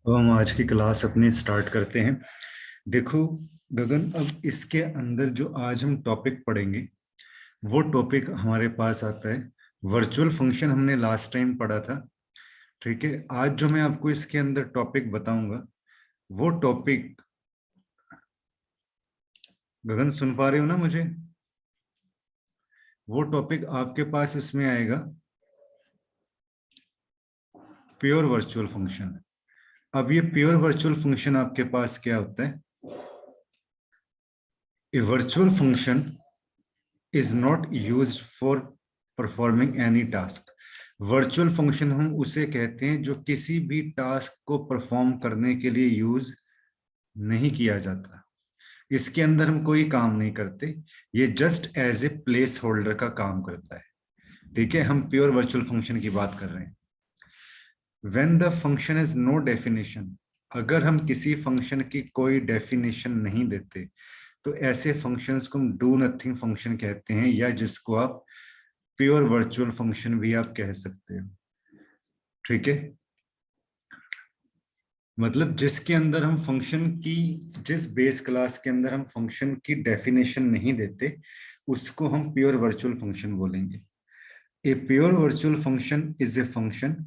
तो हम आज की क्लास अपनी स्टार्ट करते हैं। देखो गगन, अब इसके अंदर जो आज हम टॉपिक पढ़ेंगे वो टॉपिक हमारे पास आता है वर्चुअल फंक्शन। हमने लास्ट टाइम पढ़ा था। ठीक है, आज जो मैं आपको इसके अंदर टॉपिक बताऊंगा वो टॉपिक, गगन सुन पा रहे हो ना मुझे? वो टॉपिक आपके पास इसमें आएगा प्योर वर्चुअल फंक्शन। अब ये प्योर वर्चुअल फंक्शन आपके पास क्या होता है? A virtual function is not used for performing any task। Virtual function हम उसे कहते हैं जो किसी भी टास्क को परफॉर्म करने के लिए यूज नहीं किया जाता। इसके अंदर हम कोई काम नहीं करते, ये just as a place holder का काम करता है। ठीक है, हम प्योर वर्चुअल फंक्शन की बात कर रहे हैं। When the function is no definition, अगर हम किसी फंक्शन की कोई डेफिनेशन नहीं देते तो ऐसे फंक्शंस को हम डू नथिंग फंक्शन कहते हैं, या जिसको आप प्योर वर्चुअल फंक्शन भी आप कह सकते हो। ठीक है, मतलब जिसके अंदर हम फंक्शन की, जिस बेस क्लास के अंदर हम फंक्शन की डेफिनेशन नहीं देते उसको हम प्योर वर्चुअल फंक्शन बोलेंगे। A pure virtual function is a function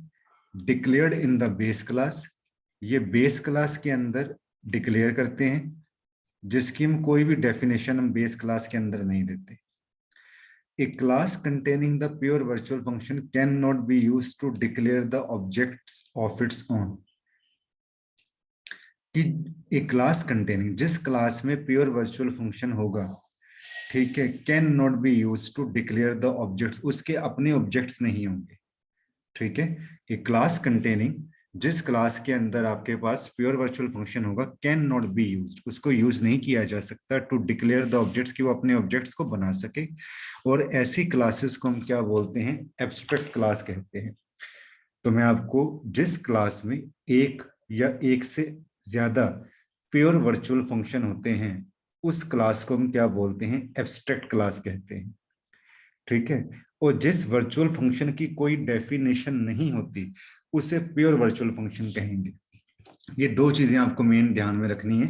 declared in the base class. ये बेस क्लास के अंदर डिक्लेयर करते हैं, जिसकी हम कोई भी डेफिनेशन हम बेस क्लास के अंदर नहीं देते। A class containing the pure virtual function cannot be used to declare the objects of its own। कि एक क्लास कंटेनिंग, जिस क्लास में प्योर वर्चुअल फंक्शन होगा, ठीक है, can not be use to declare the objects, उसके अपने objects नहीं होंगे। ठीक है, एक क्लास कंटेनिंग, जिस क्लास के अंदर आपके पास प्योर वर्चुअल फंक्शन होगा, कैन नॉट बी यूज, उसको यूज नहीं किया जा सकता टू डिक्लेयर द ऑब्जेक्ट्स, कि वो अपने ऑब्जेक्ट्स को बना सके। और ऐसी क्लासेस को हम क्या बोलते हैं? एब्स्ट्रैक्ट क्लास कहते हैं। तो मैं आपको, जिस क्लास में एक या एक से ज्यादा प्योर वर्चुअल फंक्शन होते हैं उस क्लास को हम क्या बोलते हैं? एब्स्ट्रैक्ट क्लास कहते हैं। ठीक है, और जिस वर्चुअल फंक्शन की कोई डेफिनेशन नहीं होती उसे प्योर वर्चुअल फंक्शन कहेंगे। ये दो चीजें आपको मेन ध्यान में रखनी है।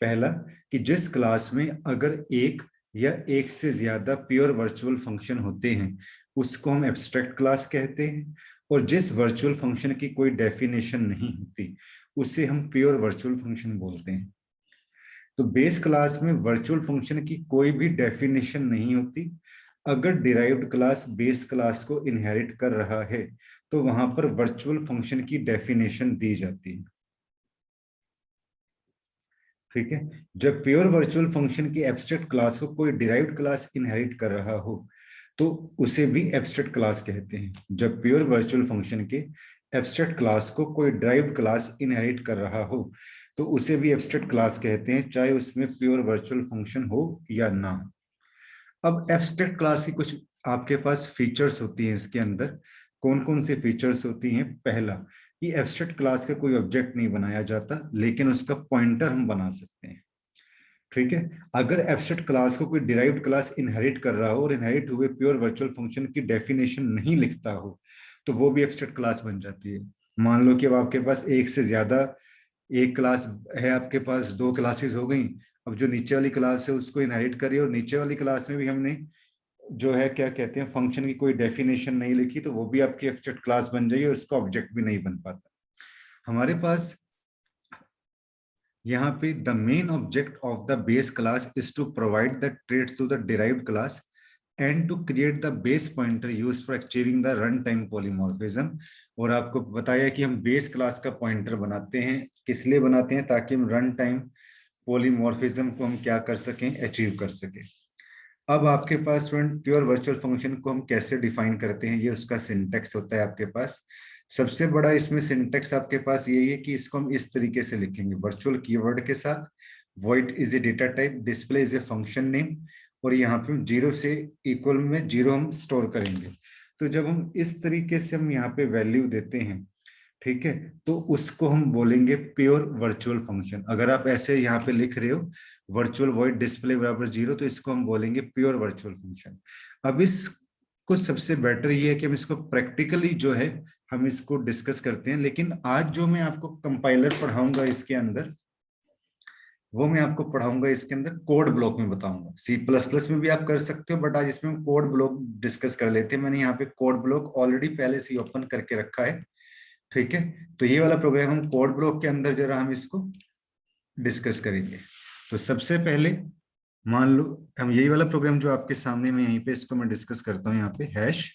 पहला, कि जिस क्लास में अगर एक या एक से ज्यादा प्योर वर्चुअल फंक्शन होते हैं उसको हम एब्स्ट्रैक्ट क्लास कहते हैं, और जिस वर्चुअल फंक्शन की कोई डेफिनेशन नहीं होती उसे हम प्योर वर्चुअल फंक्शन बोलते हैं। तो बेस क्लास में वर्चुअल फंक्शन की कोई भी डेफिनेशन नहीं होती। अगर डिराइव्ड क्लास बेस क्लास को इनहेरिट कर रहा है तो वहां पर वर्चुअल फंक्शन की डेफिनेशन दी जाती है। ठीक है, जब प्योर वर्चुअल फंक्शन की एब्स्ट्रैक्ट क्लास को कोई डिराइव्ड क्लास इनहेरिट कर रहा हो तो उसे भी एब्स्ट्रैक्ट क्लास कहते हैं। जब प्योर वर्चुअल फंक्शन के एब्स्ट्रैक्ट क्लास को कोई डिराइव्ड क्लास इनहेरिट कर रहा हो तो उसे भी एब्स्ट्रैक्ट क्लास कहते हैं, चाहे उसमें प्योर वर्चुअल फंक्शन हो या ना। अब एब्स्ट्रैक्ट क्लास की कुछ आपके पास फीचर्स होती हैं इसके अंदर। कौन कौन सी फीचर्स होती हैं? पहला, कि एब्स्ट्रैक्ट क्लास का कोई ऑब्जेक्ट नहीं बनाया जाता, लेकिन उसका पॉइंटर हम बना सकते हैं। ठीक है, अगर एब्स्ट्रैक्ट क्लास को कोई डिराइव्ड क्लास इनहेरिट कर रहा हो और इनहेरिट हुए प्योर वर्चुअल फंक्शन की डेफिनेशन नहीं लिखता हो तो वो भी एब्स्ट्रैक्ट क्लास बन जाती है। मान लो कि अब आपके पास एक से ज्यादा, एक क्लास है, आपके पास दो क्लासेस हो गई। अब जो नीचे वाली क्लास है उसको इनहेरिट करिए, और नीचे वाली क्लास में भी हमने जो है क्या कहते हैं, फंक्शन की कोई डेफिनेशन नहीं लिखी, तो वो भी आपकी एब्स्ट्रैक्ट क्लास बन जाएगी और उसका ऑब्जेक्ट भी नहीं बन पाता। हमारे पास यहाँ पे the main object of the base class is to provide the trades to the derived class and to create the base pointer used for achieving the run time polymorphism. और आपको बताया कि हम बेस क्लास का pointer बनाते हैं, किस लिए बनाते हैं? ताकि हम रन टाइम पॉलीमॉर्फिज्म को हम क्या कर सकें? अचीव कर सकें। अब आपके पास स्टूडेंट प्योर वर्चुअल फंक्शन को हम कैसे डिफाइन करते हैं, ये उसका सिंटेक्स होता है आपके पास। सबसे बड़ा इसमें सिंटेक्स आपके पास यही है कि इसको हम इस तरीके से लिखेंगे, वर्चुअल कीवर्ड के साथ, void is a data type, display is a function name, और यहाँ पे हम जीरो से इक्वल में जीरो हम स्टोर करेंगे। तो जब हम इस तरीके से हम यहाँ पे वैल्यू देते हैं, ठीक है, तो उसको हम बोलेंगे प्योर वर्चुअल फंक्शन। अगर आप ऐसे यहाँ पे लिख रहे हो वर्चुअल वॉइड डिस्प्ले बराबर जीरो, तो इसको हम बोलेंगे प्योर वर्चुअल फंक्शन। अब इस कुछ सबसे बेटर ये है कि हम इसको प्रैक्टिकली जो है हम इसको डिस्कस करते हैं, लेकिन आज जो मैं आपको कंपाइलर पढ़ाऊंगा इसके अंदर, वो मैं आपको पढ़ाऊंगा इसके अंदर कोड ब्लॉक में बताऊंगा। सी प्लस प्लस में भी आप कर सकते हो, बट आज इसमें हम कोड ब्लॉक डिस्कस कर लेते हैं। मैंने यहाँ पे कोड ब्लॉक ऑलरेडी पहले से ओपन करके रखा है, ठीक है। तो ये वाला प्रोग्राम हम कोड ब्लॉक के अंदर जरा हम इसको डिस्कस करेंगे। तो सबसे पहले मान लो हम यही वाला प्रोग्राम जो आपके सामने में यहीं पे इसको मैं डिस्कस करता हूँ। यहाँ पे हैश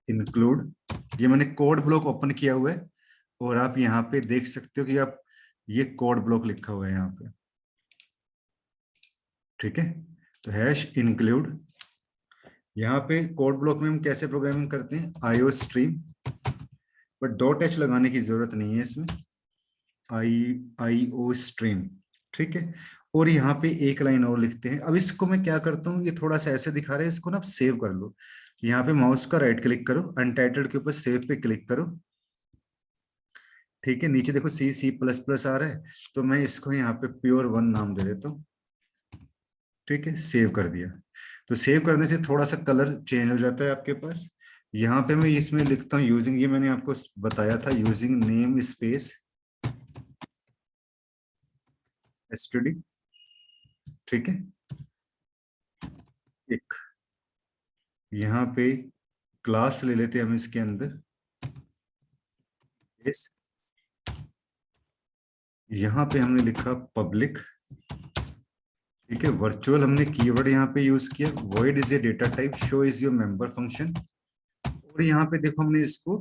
इंक्लूड, ये मैंने कोड ब्लॉक ओपन किया हुआ है और आप यहाँ पे देख सकते हो कि आप ये कोड ब्लॉक लिखा हुआ है यहाँ पे, ठीक है। तो हैश इंक्लूड, यहाँ पे कोड ब्लॉक में हम कैसे प्रोग्रामिंग करते हैं, IO stream, but dot H लगाने की जरूरत नहीं है इसमें, आईओ स्ट्रीम, ठीक है। और यहाँ पे एक लाइन और लिखते हैं। अब इसको मैं क्या करता हूँ, ये थोड़ा सा ऐसे दिखा रहे हैं, इसको ना आप सेव कर लो। यहाँ पे माउस का राइट क्लिक करो, अनटाइटल्ड के ऊपर सेव पे क्लिक करो, ठीक है। नीचे देखो सी सी प्लस प्लस आ रहा है, तो मैं इसको यहाँ पे प्योर वन नाम दे देता हूँ, ठीक है। सेव कर दिया। तो सेव करने से थोड़ा सा कलर चेंज हो जाता है आपके पास। यहाँ पे मैं इसमें लिखता हूँ यूजिंग, ये मैंने आपको बताया था, यूजिंग नेम स्पेस एसटीडी, ठीक है। एक यहाँ पे क्लास ले लेते हैं हम इसके अंदर, इस यहाँ पे हमने लिखा पब्लिक, ठीक है। वर्चुअल हमने कीवर्ड यहाँ पे यूज किया, void is a data type, show is your member function. और यहाँ पे देखो हमने इसको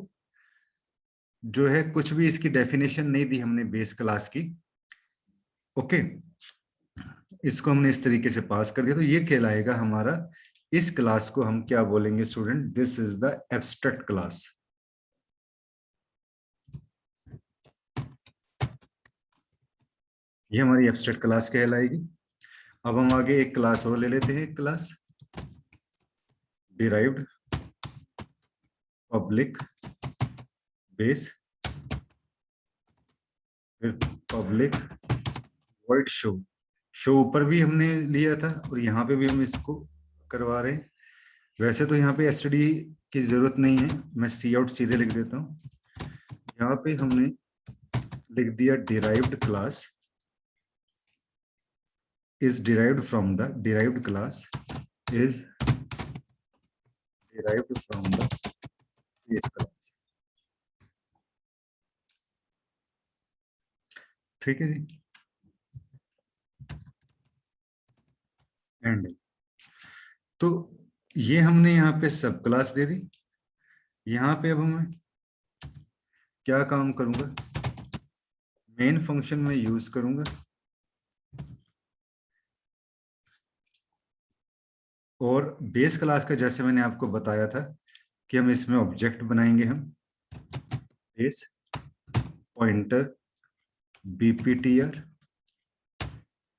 जो है कुछ भी इसकी डेफिनेशन नहीं दी हमने बेस क्लास की, ओके। इसको हमने इस तरीके से पास कर दिया, तो ये कहलाएगा हमारा, इस क्लास को हम क्या बोलेंगे student, this is the abstract class. ये हमारी एब्स्ट्रैक्ट क्लास कहलाएगी। अब हम आगे एक क्लास और ले लेते हैं, एक क्लास डिराइव्ड पब्लिक बेस, फिर पब्लिक वर्ड शो। शो ऊपर भी हमने लिया था और यहाँ पे भी हम इसको करवा रहे हैं। वैसे तो यहाँ पे एसटीडी की जरूरत नहीं है, मैं सी आउट सीधे लिख देता हूँ। यहाँ पे हमने लिख दिया derived class is derived from the derived class is derived from the base class, ठीक है जी। एंड तो ये हमने यहाँ पे सब क्लास दे दी। यहाँ पे अब मैं क्या काम करूंगा, मेन फंक्शन में यूज करूंगा और बेस क्लास का जैसे मैंने आपको बताया था कि हम इसमें ऑब्जेक्ट बनाएंगे, हम बेस पॉइंटर बीपीटीआर,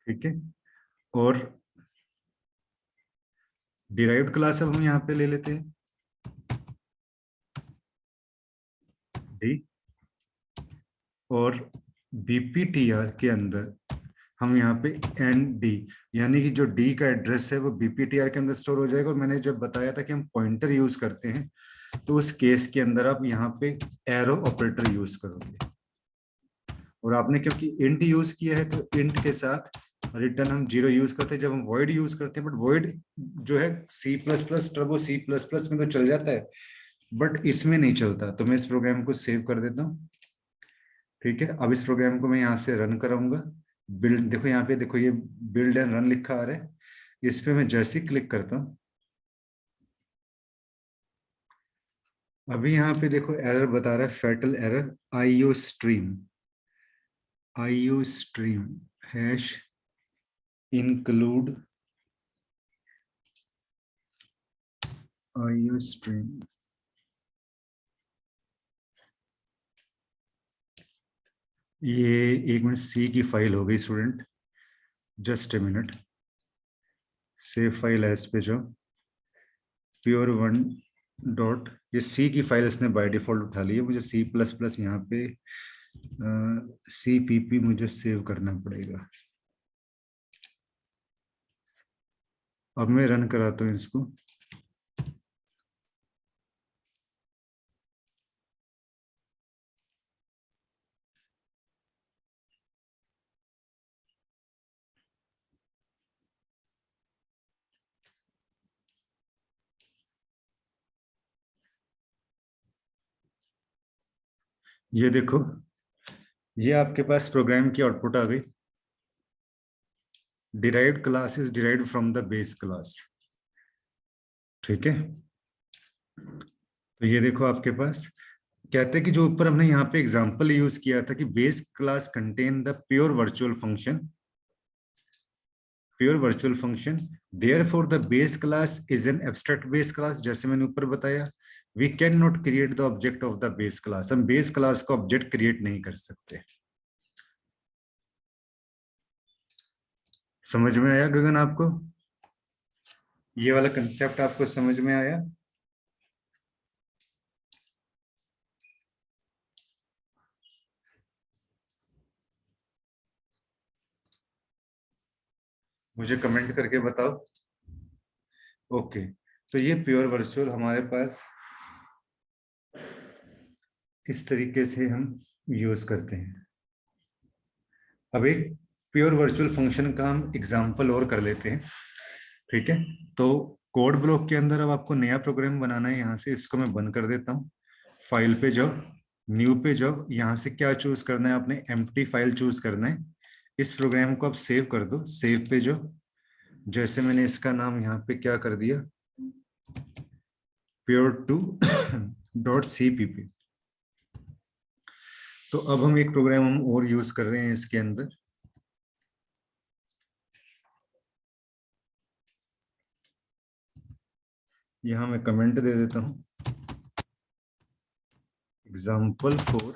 ठीक है। और डिराइव्ड क्लास अब हम यहाँ पे ले लेते हैं डी, और बीपीटीआर के अंदर हम यहाँ पे एन डी, यानी कि जो डी का एड्रेस है वो बीपीटीआर के अंदर स्टोर हो जाएगा। और मैंने जब बताया था कि हम पॉइंटर यूज करते हैं, तो उस केस के अंदर आप यहाँ पे एरो ऑपरेटर यूज करोगे। और आपने क्योंकि इंट यूज किया है, तो इंट के साथ रिटर्न हम जीरो यूज करते हैं जब हम वॉइड यूज करते हैं। बट वॉइड जो है C plus plus turbo C plus plus में तो चल जाता है, बट इसमें नहीं चलता। तो मैं इस प्रोग्राम को सेव कर देता हूँ, ठीक है। अब इस प्रोग्राम को मैं यहाँ से रन कराऊंगा। बिल्ड देखो यहाँ पे, देखो ये बिल्ड एंड रन लिखा आ रहा है। इस पे मैं जैसे ही क्लिक करता हूँ, अभी यहाँ पे देखो एरर बता रहा है, fatal error IO stream, IO stream hash include IO stream. ये एक मिनट, सी की फाइल हो गई student, just a minute. Save file as पे जाओ, प्योर वन डॉट, ये सी की फाइल इसने बाय डिफॉल्ट उठा ली है। मुझे सी प्लस प्लस यहाँ पे सी पी पी मुझे सेव करना पड़ेगा। अब मैं रन कराता हूँ इसको। ये देखो, ये आपके पास प्रोग्राम की आउटपुट आ गई। Derived class is derived from the base class. ठीक है, तो ये देखो आपके पास कहते हैं कि जो ऊपर हमने यहाँ पे एग्जांपल यूज किया था कि base class contain the pure virtual function, pure virtual function, therefore the base class is an abstract base class. जैसे मैंने ऊपर बताया, we can not create the object of the base class, हम base class का object create नहीं कर सकते। समझ में आया गगन आपको? ये वाला कंसेप्ट आपको समझ में आया? मुझे कमेंट करके बताओ। ओके, तो ये प्योर वर्चुअल हमारे पास इस तरीके से हम यूज करते हैं। अब एक प्योर वर्चुअल फंक्शन का हम एग्जांपल और कर लेते हैं। ठीक है, तो कोड ब्लॉक के अंदर अब आपको नया प्रोग्राम बनाना है। यहाँ से इसको मैं बंद कर देता हूँ। फाइल पे जाओ, न्यू पे जाओ, यहाँ से क्या चूज करना है आपने? एम्प्टी फाइल चूज करना है। इस प्रोग्राम को आप सेव कर दो, सेव पे जाओ। जैसे मैंने इसका नाम यहाँ पे क्या कर दिया, प्योर टू डॉट CPP। तो अब हम एक प्रोग्राम हम और यूज कर रहे हैं इसके अंदर। यहाँ मैं कमेंट दे देता हूँ, example for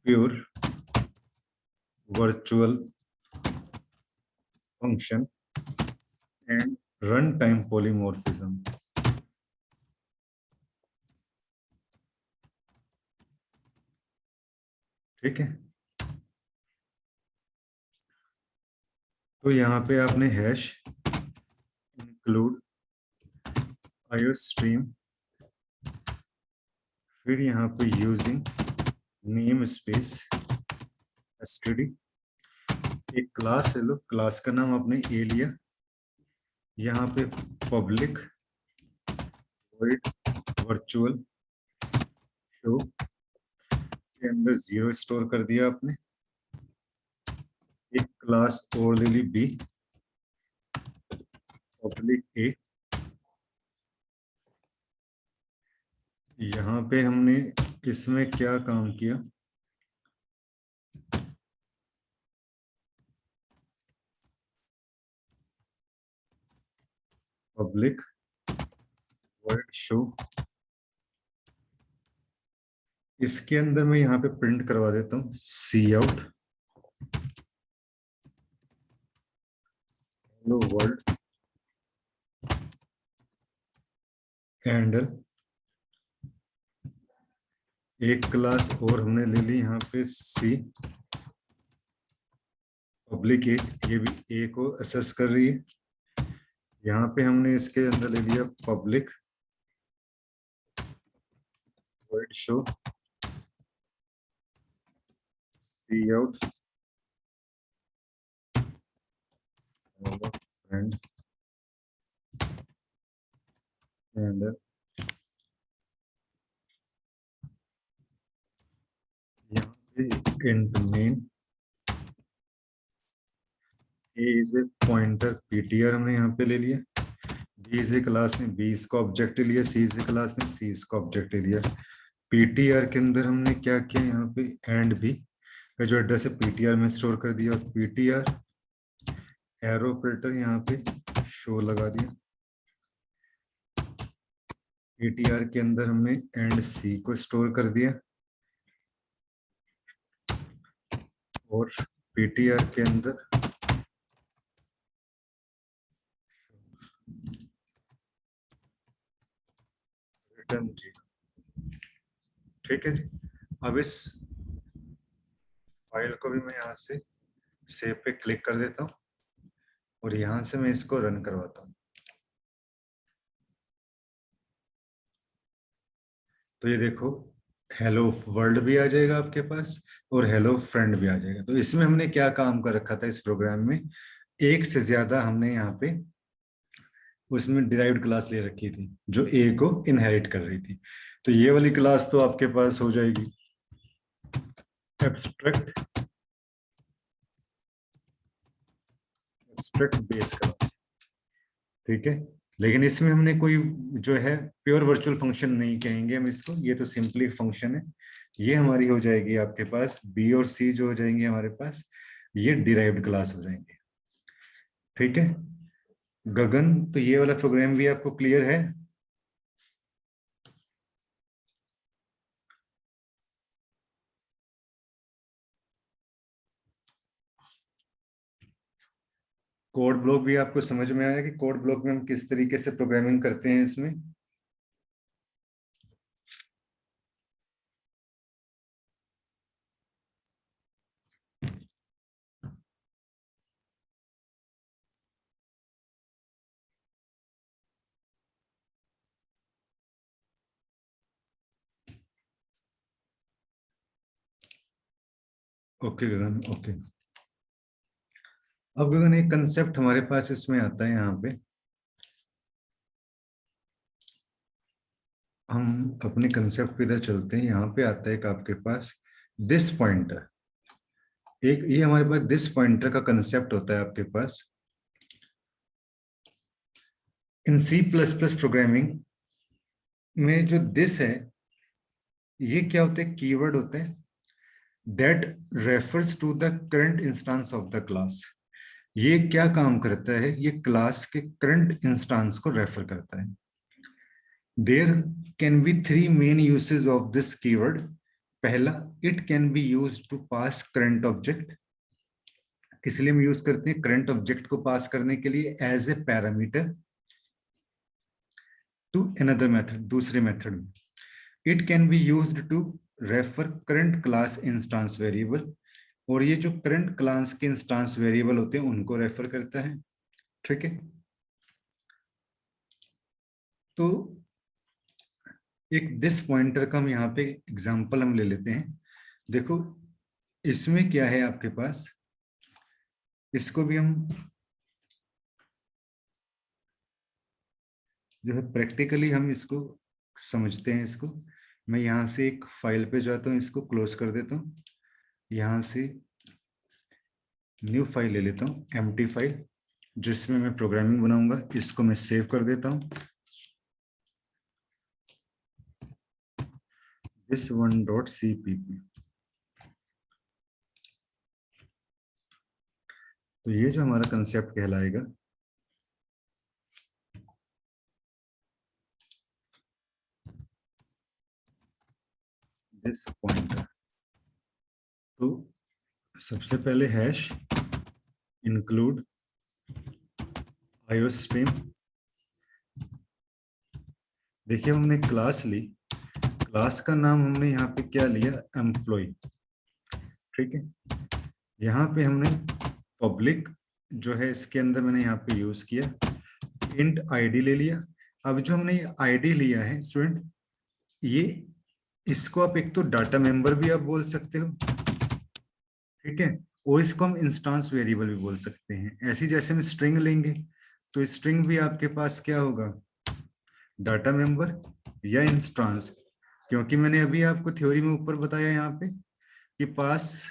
pure virtual function and run time polymorphism. ठीक है, तो यहाँ पे आपने हैश इंक्लूड आईओस्ट्रीम, फिर यहाँ पे यूजिंग नेम स्पेस एसटीडी, एक क्लास है लो, क्लास का नाम आपने ए लिया। यहाँ पे पब्लिक वॉइड वर्चुअल शो के अंदर 0 स्टोर कर दिया आपने। एक क्लास और ले ली बी, पब्लिक ए। यहाँ पे हमने इसमें क्या काम किया, पब्लिक वर्ड शो। इसके अंदर मैं यहाँ पे प्रिंट करवा देता हूँ सी आउट हेलो वर्ल्ड हैंडल। एक क्लास और हमने ले ली यहाँ पे सी, पब्लिक ए, ये भी ए को असेस कर रही है। यहाँ पे हमने इसके अंदर ले लिया पब्लिक वर्ड शो सी आउट फ्रेंड हैंडल। यहाँ पे int main, A is a pointer PTR हमने यहाँ पे ले लिया। बी इज ए क्लास में बी इसका ऑब्जेक्ट लिया, सी इज ए क्लास में सी इसका ऑब्जेक्ट लिया। पीटीआर के अंदर हमने क्या किया, यहाँ पे एंड भी का जो एड्रेस है पीटीआर में स्टोर कर दिया, और पीटीआर एरो ऑपरेटर यहाँ पे शो लगा दिया। पीटीआर के अंदर हमने एंड सी को स्टोर कर दिया, और पीटीआर के अंदर रिटर्न जी। ठीक है जी, अब इस फाइल को भी मैं यहाँ से सेव पे क्लिक कर देता हूँ, और यहाँ से मैं इसको रन करवाता हूँ। तो ये देखो, हेलो वर्ल्ड भी आ जाएगा आपके पास, और हेलो फ्रेंड भी आ जाएगा। तो इसमें हमने क्या काम कर रखा था इस प्रोग्राम में, एक से ज्यादा हमने यहाँ पे उसमें डिराइव्ड क्लास ले रखी थी जो ए को इनहेरिट कर रही थी। तो ये वाली क्लास तो आपके पास हो जाएगी, एब्स्ट्रैक्ट बेस क्लास, ठीक है। लेकिन इसमें हमने कोई जो है प्योर वर्चुअल फंक्शन नहीं कहेंगे हम इसको, ये तो सिंपली फंक्शन है। ये हमारी हो जाएगी आपके पास बी और सी जो हो जाएंगे हमारे पास, ये डिराइव्ड क्लास हो जाएंगे, ठीक है। गगन, तो ये वाला प्रोग्राम भी आपको क्लियर है? कोड ब्लॉक भी आपको समझ में आया कि कोड ब्लॉक में हम किस तरीके से प्रोग्रामिंग करते हैं इसमें? ओके गगन, ओके। अब गगन एक कंसेप्ट हमारे पास इसमें आता है, यहाँ पे हम अपने कंसेप्ट पे इधर चलते हैं। यहाँ पे आता है कि आपके पास दिस पॉइंटर, एक ये हमारे पास दिस पॉइंटर का कंसेप्ट होता है आपके पास। इन सी प्लस प्लस प्रोग्रामिंग में जो दिस है, ये क्या होते हैं? कीवर्ड होते हैं that refers to the current instance of the class. ये क्या काम करता है? ये क्लास के करंट इंस्टांस को रेफर करता है। There can be three main usage of this keyword. पहला, it can be use to pass current object. इसलिए हम यूज करते हैं करंट ऑब्जेक्ट को पास करने के लिए as a parameter to another method, दूसरे मेथड में। It can be used to refer current class instance variable, और ये जो करंट क्लास के इंस्टांस वेरिएबल होते हैं उनको रेफर करता है, ठीक है। तो एक दिस पॉइंटर का हम यहाँ पे एग्जांपल हम ले लेते हैं। देखो इसमें क्या है आपके पास, इसको भी हम जो है प्रैक्टिकली हम इसको समझते हैं। इसको मैं यहाँ से एक फाइल पे जाता हूँ, इसको क्लोज कर देता हूँ, यहाँ से न्यू फाइल ले लेता हूँ, एम्प्टी फाइल जिसमें मैं प्रोग्रामिंग बनाऊंगा। इसको मैं सेव कर देता हूँ, this one.cpp। तो ये जो हमारा कंसेप्ट कहलाएगा, दिस पॉइंटर। तो सबसे पहले हैश इंक्लूड आईओस्ट्रीम। देखिए हमने क्लास ली, क्लास का नाम हमने यहाँ पे क्या लिया? एम्प्लॉय, ठीक है। यहाँ पे हमने पब्लिक जो है इसके अंदर मैंने यहाँ पे यूज किया इंट आईडी ले लिया। अब जो हमने आईडी लिया है स्टूडेंट, ये इसको आप एक तो डाटा मेंबर भी आप बोल सकते हो, ठीक है, और इसको हम इंस्टांस वेरिएबल भी बोल सकते हैं। ऐसी जैसे हम स्ट्रिंग लेंगे तो स्ट्रिंग भी आपके पास क्या होगा? डाटा मेंबर या इंस्टांस। क्योंकि मैंने अभी आपको थ्योरी में ऊपर बताया यहाँ पे कि pass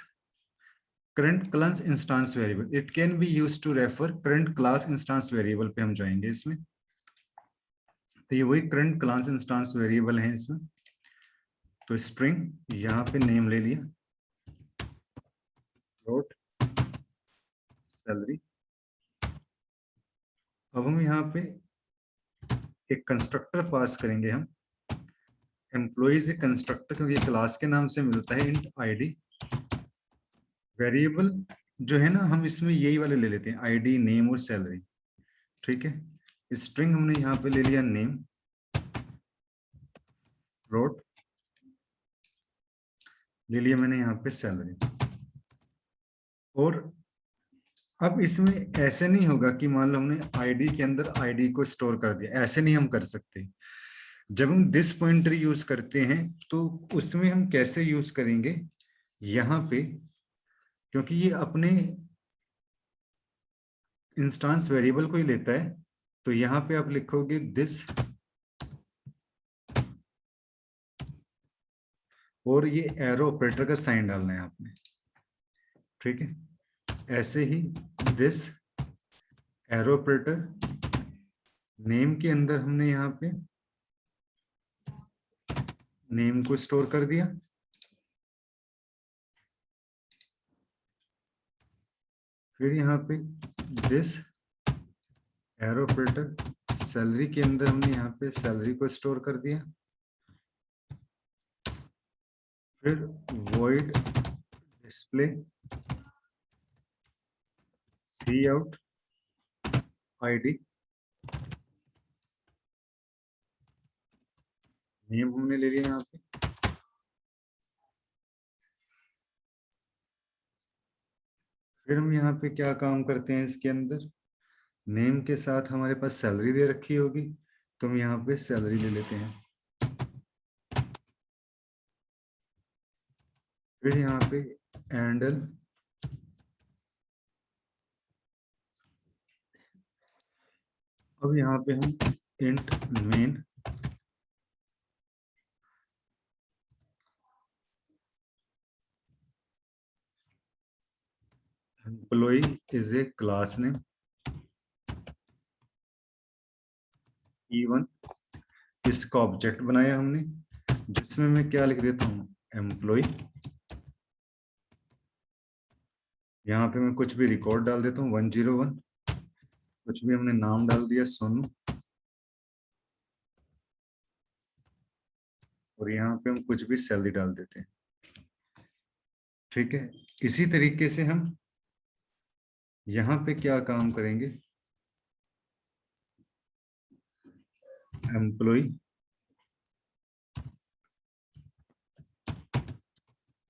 current class instance variable, it can be used to refer current class instance variable पे हम जाएंगे इसमें। तो ये वही करंट क्लास इंस्टांस वेरिएबल है इसमें। तो स्ट्रिंग यहाँ पे नेम ले लिया, फ्लोट सैलरी। अब हम यहाँ पे एक कंस्ट्रक्टर पास करेंगे हम, एम्प्लॉइज कंस्ट्रक्टर, क्योंकि क्लास के नाम से मिलता है इंट आईडी। वेरिएबल जो है ना, हम इसमें यही वाले ले लेते हैं, आईडी, नेम और सैलरी, ठीक है। स्ट्रिंग हमने यहाँ पे ले लिया नेम, फ्लोट ले लिया मैंने यहाँ पे सैलरी। और अब इसमें ऐसे नहीं होगा कि मान लो हमने आईडी के अंदर आईडी को स्टोर कर दिया, ऐसे नहीं हम कर सकते। जब हम दिस पॉइंटर यूज करते हैं तो उसमें हम कैसे यूज करेंगे यहाँ पे, क्योंकि ये अपने इंस्टांस वेरिएबल को ही लेता है। तो यहाँ पे आप लिखोगे दिस और ये एरो ऑपरेटर का साइन डालना है आपने, ठीक है। ऐसे ही दिस एरो ऑपरेटर नेम के अंदर हमने यहाँ पे नेम को स्टोर कर दिया, फिर यहाँ पे दिस एरो ऑपरेटर सैलरी के अंदर हमने यहाँ पे सैलरी को स्टोर कर दिया, फिर void display cout id name हमने ले लिया यहाँ पे, फिर हम यहाँ पे क्या काम करते हैं, इसके अंदर नेम के साथ हमारे पास सैलरी दे रखी होगी, तो हम यहाँ पे सैलरी ले लेते हैं, फिर यहाँ पे एंडल अब यहाँ पे हम int main employee is a class name E1 इसका ऑब्जेक्ट बनाया हमने, जिसमें मैं क्या लिख देता हूँ एम्प्लॉय, यहाँ पे मैं कुछ भी रिकॉर्ड डाल देता हूँ 101, कुछ भी हमने नाम डाल दिया सोनू, और यहाँ पे हम कुछ भी सैलरी डाल देते हैं, ठीक है। इसी तरीके से हम यहाँ पे क्या काम करेंगे, एम्प्लॉय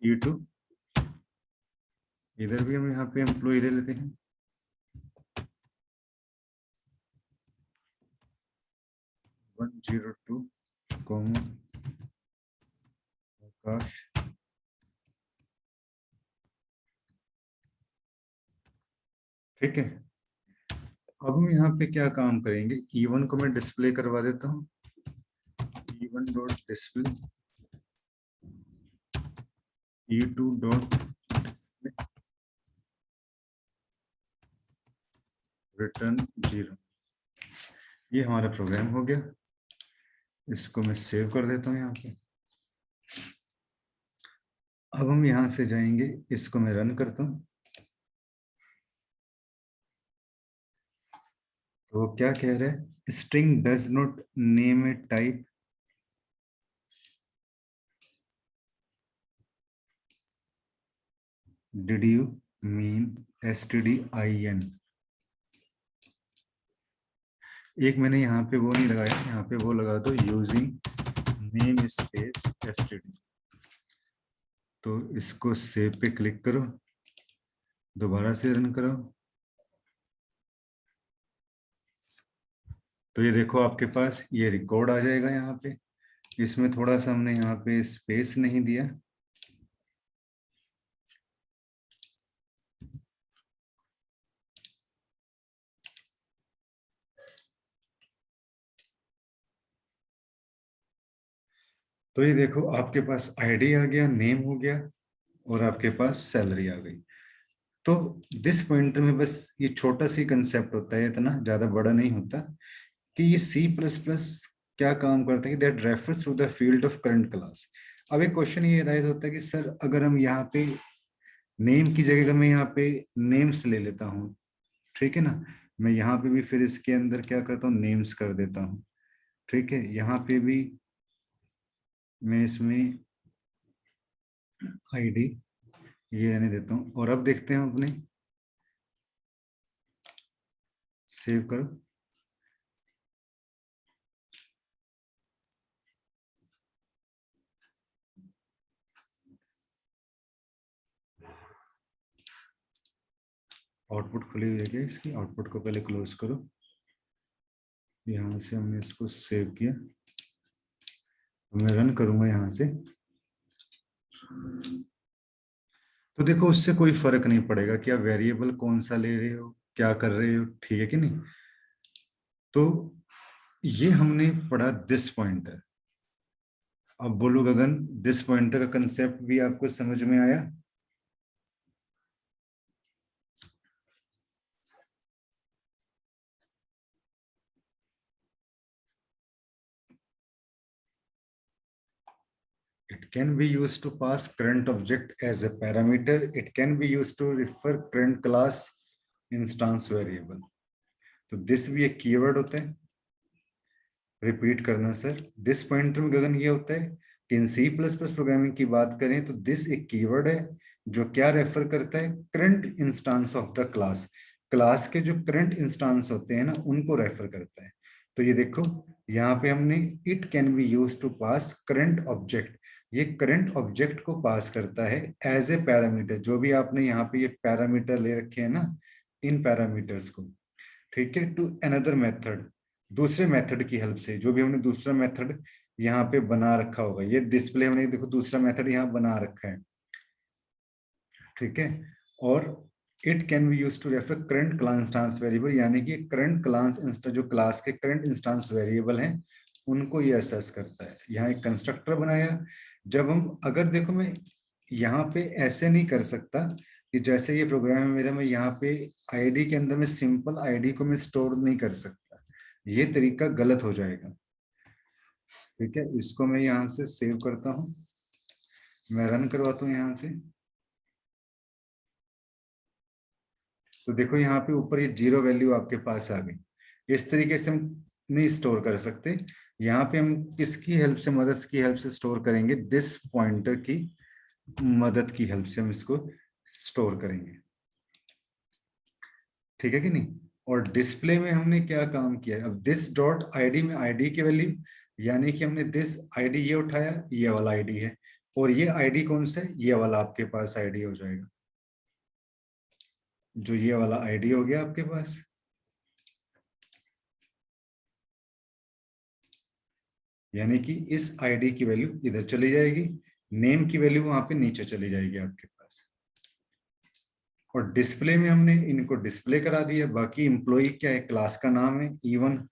E2 इधर भी हम यहाँ पे एम्प्लॉय ले लेते हैं, वन 102 आकाश, ठीक है। अब हम यहाँ पे क्या काम करेंगे, E1 को मैं डिस्प्ले करवा देता हूँ, E1 dot display E2 dot return 0। ये हमारा प्रोग्राम हो गया, इसको मैं सेव कर देता हूँ यहाँ पे। अब हम यहाँ से जाएंगे, इसको मैं रन करता हूँ, तो क्या कह रहा है, string does not name A type did you mean stdin। एक मैंने यहाँ पे वो नहीं लगाया, यहाँ पे वो लगा दो यूजिंग नेम स्पेस std। तो इसको सेव पे क्लिक करो, दोबारा से रन करो, तो ये देखो आपके पास ये रिकॉर्ड आ जाएगा यहाँ पे। इसमें थोड़ा सा हमने यहाँ पे स्पेस नहीं दिया, तो ये देखो आपके पास आईडी आ गया, नेम हो गया, और आपके पास सैलरी आ गई। तो दिस पॉइंट में बस ये छोटा सी कंसेप्ट होता है, इतना ज्यादा बड़ा नहीं होता, कि ये C++ क्या काम करता है कि that refers to the field of current class. अब एक क्वेश्चन ये राइज होता है कि सर अगर हम यहाँ पे नेम की जगह मैं यहाँ पे नेम्स ले लेता हूँ, ठीक है ना, मैं यहाँ पे भी फिर इसके अंदर क्या करता हूँ नेम्स कर देता हूँ, ठीक है। यहाँ पे भी मैं इसमें आईडी ये रहने देता हूँ, और अब देखते हैं अपने, सेव करो, आउटपुट खुली हुई है, इसकी आउटपुट को पहले क्लोज करो, यहाँ से हमने इसको सेव किया, तो मैं रन करूंगा यहाँ से, तो देखो उससे कोई फर्क नहीं पड़ेगा कि आप वेरिएबल कौन सा ले रहे हो, क्या कर रहे हो, ठीक है कि नहीं। तो ये हमने पढ़ा दिस पॉइंटर, अब बोलो गगन, दिस पॉइंटर का कंसेप्ट भी आपको समझ में आया? It can be used to pass current object as a parameter. It can be used to refer current class instance variable. तो दिस भी एक कीवर्ड होता है, रिपीट करना सर। दिस पॉइंटर में गगन ये होता है कि इन सी प्लस प्लस प्रोग्रामिंग की बात करें तो दिस एक कीवर्ड है जो क्या रेफर करता है, current instance of the class. Class के जो करंट इंस्टांस होते हैं ना, उनको रेफर करता है। तो ये देखो, यहाँ पे हमने it can be use to pass current object, ये करंट ऑब्जेक्ट को पास करता है एज ए पैरामीटर। जो भी आपने यहाँ पे ये पैरामीटर ले रखे हैं ना, इन पैरामीटर्स को, ठीक है, टू अनदर मेथड, दूसरे मेथड की हेल्प से। जो भी हमने दूसरा मेथड यहाँ पे बना रखा होगा, ये डिस्प्ले हमने देखो दूसरा मेथड यहाँ बना रखा है, ठीक है। और it can be use to refer current class instance variable, यानी कि करंट क्लास जो क्लास के करंट इंस्टांस वेरिएबल हैं उनको ये असेस करता है। यहाँ एक कंस्ट्रक्टर बनाया। जब हम, अगर देखो मैं यहाँ पे ऐसे नहीं कर सकता कि जैसे ये प्रोग्राम है मेरा, मैं यहाँ पे आईडी के अंदर में सिंपल आईडी को मैं स्टोर नहीं कर सकता, ये तरीका गलत हो जाएगा, ठीक है। इसको मैं यहाँ से सेव करता हूँ, मैं रन करवाता हूँ यहाँ से। तो देखो यहाँ पे ऊपर ये जीरो वैल्यू आपके पास आ गई। इस तरीके से हम नहीं स्टोर कर सकते। यहाँ पे हम किसकी हेल्प से, मदद की हेल्प से स्टोर करेंगे, दिस पॉइंटर की मदद की हेल्प से हम इसको स्टोर करेंगे, ठीक है कि नहीं। और डिस्प्ले में हमने क्या काम किया है, अब दिस डॉट आईडी में आईडी की वैल्यू, यानी कि हमने दिस आईडी ये उठाया, ये वाला आईडी है, और ये आईडी कौन सा है, ये वाला आपके पास आईडी हो जाएगा, जो ये वाला आईडी हो गया आपके पास। यानी कि इस आईडी की वैल्यू इधर चली जाएगी, नेम की वैल्यू वहां पे नीचे चली जाएगी आपके पास। और डिस्प्ले में हमने इनको डिस्प्ले करा दिया। बाकी एम्प्लॉय क्या है, क्लास का नाम है, इवन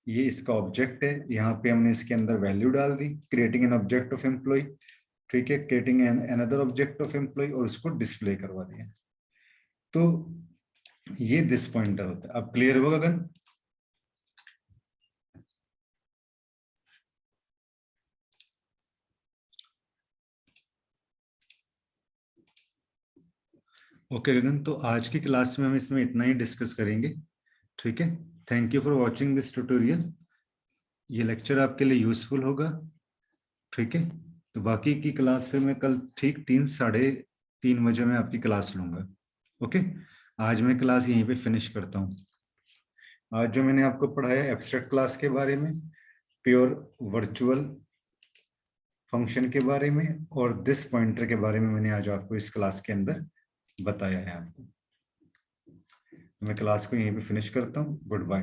ये इसका ऑब्जेक्ट है, यहाँ पे हमने इसके अंदर वैल्यू डाल दी, creating an object of employee, ठीक है, creating an another object of employee, और उसको डिस्प्ले करवा दिया। तो ये दिस पॉइंटर होता है। अब क्लियर होगा गगन? ओके गगन, तो आज की क्लास में हम इसमें इतना ही डिस्कस करेंगे, ठीक है। Thank you for watching this tutorial. ये लेक्चर आपके लिए यूजफुल होगा, ठीक है। तो बाकी की क्लास फिर मैं कल ठीक 3-3:30 बजे मैं आपकी क्लास लूंगा, ओके। आज मैं क्लास यहीं पे फिनिश करता हूँ। आज जो मैंने आपको पढ़ाया एब्स्ट्रैक्ट क्लास के बारे में, प्योर वर्चुअल फंक्शन के बारे में, और दिस पॉइंटर के बारे में मैंने आज आपको इस क्लास के अंदर बताया है आपको। मैं क्लास को यहीं पे फिनिश करता हूँ। Good bye.